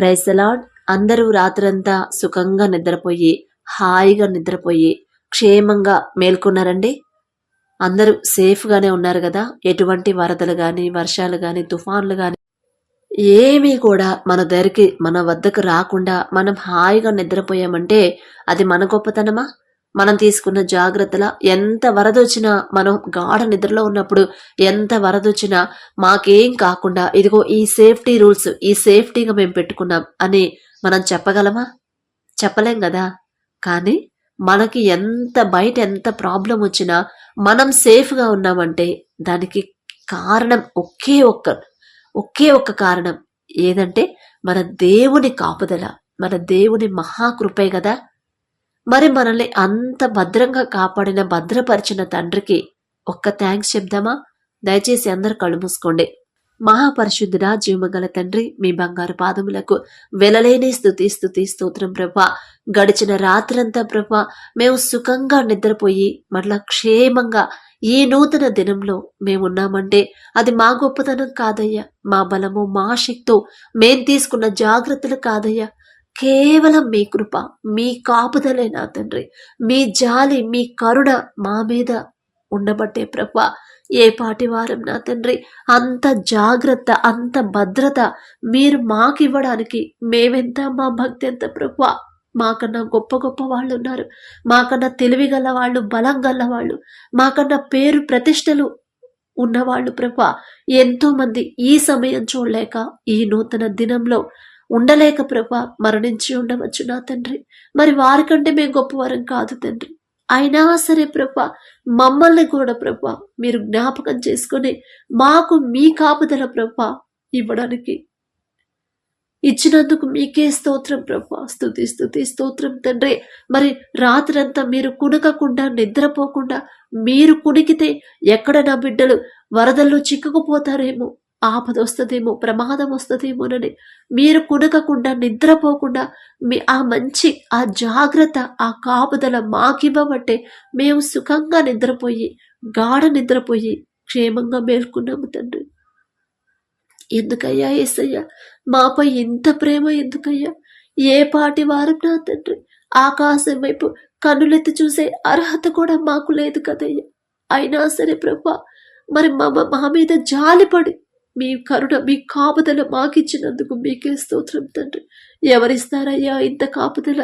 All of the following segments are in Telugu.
Praise the lord. అందరూ రాత్రంతా సుఖంగా నిద్రపోయి హాయిగా నిద్రపోయి క్షేమంగా మేల్కొన్నారండి. అందరూ సేఫ్గానే ఉన్నారు కదా. ఎటువంటి వరదలు కానీ వర్షాలు కానీ తుఫాన్లు కానీ ఏమీ కూడా మన వద్దకు రాకుండా మనం హాయిగా నిద్రపోయామంటే అది మన గొప్పతనమా? మనం తీసుకున్న జాగ్రత్తల ఎంత వరదొచ్చినా, మనం గాఢ నిద్రలో ఉన్నప్పుడు ఎంత వరదొచ్చినా మాకేం కాకుండా ఇదిగో ఈ సేఫ్టీ రూల్స్, ఈ సేఫ్టీగా మేము పెట్టుకున్నాం అని మనం చెప్పగలమా? చెప్పలేం కదా. కానీ మనకి బయట ఎంత ప్రాబ్లం వచ్చినా మనం సేఫ్గా ఉన్నామంటే దానికి కారణం ఒకే ఒక్క కారణం ఏదంటే మన దేవుని కాపుదల, మన దేవుని మహాకృపే కదా. మరి మనల్ని అంత భద్రంగా కాపాడిన భద్రపరిచిన తండ్రికి ఒక్క థ్యాంక్స్ చెప్దామా? దయచేసి అందరు కళ్ళు మూసుకోండి. మహాపరిశుద్ధుడా, జీవమగల తండ్రి, మీ బంగారు పాదములకు వెలలేని స్తుతి స్తోత్రం ప్రభా. గడిచిన రాత్రంతా ప్రభా మేము సుఖంగా నిద్రపోయి మరలా క్షేమంగా ఈ నూతన దినంలో మేమున్నామంటే అది మా గొప్పతనం కాదయ్యా, మా బలము మా శక్తో మేం తీసుకున్న జాగ్రత్తలు కాదయ్యా, కేవలం మీ కృప, మీ కాపుదలే నా తండ్రి. మీ జాలి, మీ కరుణ మా మీద ఉండబట్టే ప్రభా ఏ పాటి వారం నా తండ్రి. అంత జాగ్రత్త, అంత భద్రత మీరు మాకివ్వడానికి మేమెంత, మా భక్తి ఎంత ప్రభా. మాకన్నా గొప్ప గొప్ప వాళ్ళు ఉన్నారు, మాకన్నా తెలివి గల వాళ్ళు, బలం గల వాళ్ళు, మాకన్నా పేరు ప్రతిష్టలు ఉన్నవాళ్ళు ప్రభా ఎంతో మంది ఈ సమయం చూడలేక ఈ నూతన దినంలో ఉండలేక ప్రభా మరణించి ఉండవచ్చు నా తండ్రి. మరి వారికంటే మేము గొప్పవారం కాదు తండ్రి. అయినా సరే ప్రభా మమ్మల్ని కూడా ప్రభా మీరు జ్ఞాపకం చేసుకుని మాకు మీ కాపుదల ప్రభా ఇవ్వడానికి ఇచ్చినందుకు మీకే స్తోత్రం ప్రభా. స్తుతి స్తోత్రం తండ్రి. మరి రాత్రంతా మీరు కునకకుండా నిద్రపోకుండా, మీరు కునికితే ఎక్కడ నా బిడ్డలు వరదల్లో చిక్కుకుపోతారేమో, ఆపద వస్తుందేమో, ప్రమాదం వస్తుందేమోనని మీరు కునకకుండా నిద్రపోకుండా ఆ జాగ్రత్త, ఆ కాపుదల మాకివ్వబట్టే మేము సుఖంగా నిద్రపోయి గాఢ నిద్రపోయి క్షేమంగా మేల్కొన్నాము తండ్రి. ఎందుకయ్యా యేసయ్యా మాపై ఇంత ప్రేమ? ఎందుకయ్యా? ఏ పాటి వారం నా తండ్రి. ఆకాశం వైపు కన్నులెత్తి చూసే అర్హత కూడా మాకు లేదు కదయ్యా. అయినా సరే ప్రభా మరి మా మీద జాలిపడి మీ కరుణ, మీ కాపుదల మాకిచ్చినందుకు మీకే స్తోత్రం తండ్రి. ఎవరిస్తారయ్యా ఇంత కాపుదల?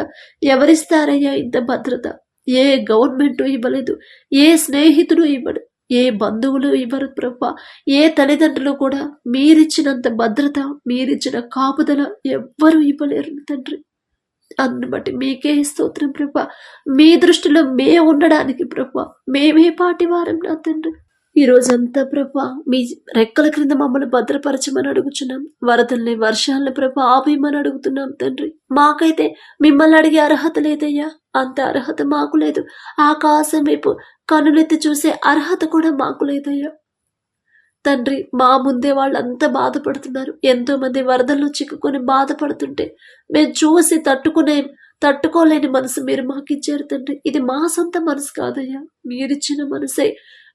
ఎవరిస్తారయ్యా ఇంత భద్రత? ఏ గవర్నమెంట్ ఇవ్వలేదు, ఏ స్నేహితుడు ఇవ్వడు, ఏ బంధువులు ఇవ్వరు ప్రభా. ఏ తల్లిదండ్రులు కూడా మీరిచ్చినంత భద్రత, మీరిచ్చిన కాపుదల ఎవ్వరూ ఇవ్వలేరు తండ్రి. అందుని బట్టి మీకే స్తోత్రం ప్రభా. మీ దృష్టిలో ఉండడానికి ప్రభా మేమే పాటి వారం నా తండ్రి. ఈ రోజంతా ప్రభా మీ రెక్కల క్రింద మమ్మల్ని భద్రపరచమని అడుగుచున్నాం. వరదల్ని, వర్షాలని ప్రభా ఆపేయమని అడుగుతున్నాం తండ్రి. మాకైతే మిమ్మల్ని అడిగే అర్హత లేదయ్యా, అంత అర్హత మాకు లేదు. ఆకాశం వైపు కనులెత్తి చూసే అర్హత కూడా మాకు లేదయ్యా తండ్రి. మా ముందే వాళ్ళంతా బాధపడుతున్నారు. ఎంతో మంది వరదల్లో చిక్కుకొని బాధపడుతుంటే మేము చూసి తట్టుకోలేని మనసు మీరు మాకిచ్చారు తండ్రి. ఇది మా సొంత మనసు కాదయ్యా, మీరిచ్చిన మనసే.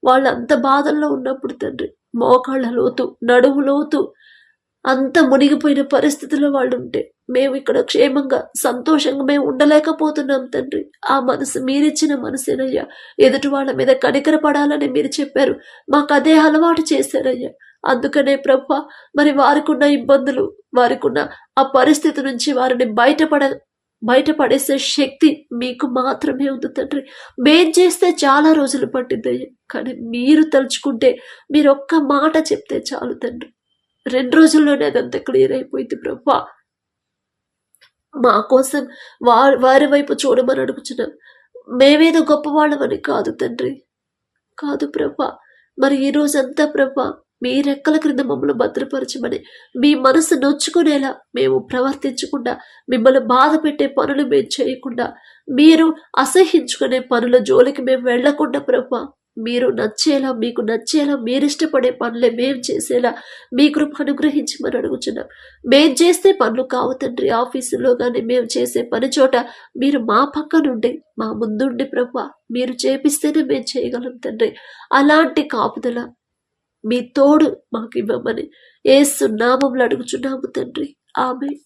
వాళ్ళంత బాధల్లో ఉన్నప్పుడు తండ్రి మోకాళ్ళ లోతు, నడుము లోతు అంత మునిగిపోయిన పరిస్థితుల్లో వాళ్ళు ఉంటే మేము ఇక్కడ క్షేమంగా సంతోషంగా మేము ఉండలేకపోతున్నాం తండ్రి. ఆ మనసు మీరిచ్చిన మనసేనయ్యా. ఎదుటి వాళ్ళ మీద కనికరపడాలని మీరు చెప్పారు, మాకు అదే అలవాటు చేశారయ్యా. అందుకనే ప్రభా మరి వారికున్న ఇబ్బందులు, వారికున్న ఆ పరిస్థితి నుంచి వారిని బయటపడేసే శక్తి మీకు మాత్రమే ఉంది తండ్రి. మేం చేస్తే చాలా రోజులు పట్టిద్దయ్యా, కానీ మీరు తలుచుకుంటే, మీరు ఒక్క మాట చెప్తే చాలు తండ్రి. 2 రోజుల్లోనే అదంతా క్లియర్ అయిపోయింది ప్రభా. మా కోసం వారి వైపు చూడమని అడుగుచున్నాం. మేమేదో గొప్పవాళ్ళమని కాదు తండ్రి, కాదు ప్రభా. మరి ఈ రోజంతా ప్రభా మీ రెక్కల క్రింద మమ్మల్ని భద్రపరచమని, మీ మనసు నొచ్చుకునేలా మేము ప్రవర్తించకుండా, మిమ్మల్ని బాధ పెట్టే పనులు మేము చేయకుండా, మీరు అసహించుకునే పనుల జోలికి మేము వెళ్లకుండా ప్రభా మీరు నచ్చేలా, మీకు నచ్చేలా, మీరు ఇష్టపడే పనులే మేము చేసేలా మీ కృప అనుగ్రహించమని అడుగుచున్నాం. మేం చేస్తే పనులు కావు తండ్రి. ఆఫీసులో కానీ మేము చేసే పని చోట మీరు మా పక్క నుండి, మా ముందుండి ప్రభా మీరు చేపిస్తేనే మేము చేయగలం తండ్రి. అలాంటి కాపుదల, మీ తోడు మాకు ఇవ్వమని యేసు నామములో అడుగుచున్నాము తండ్రి. ఆమేన్.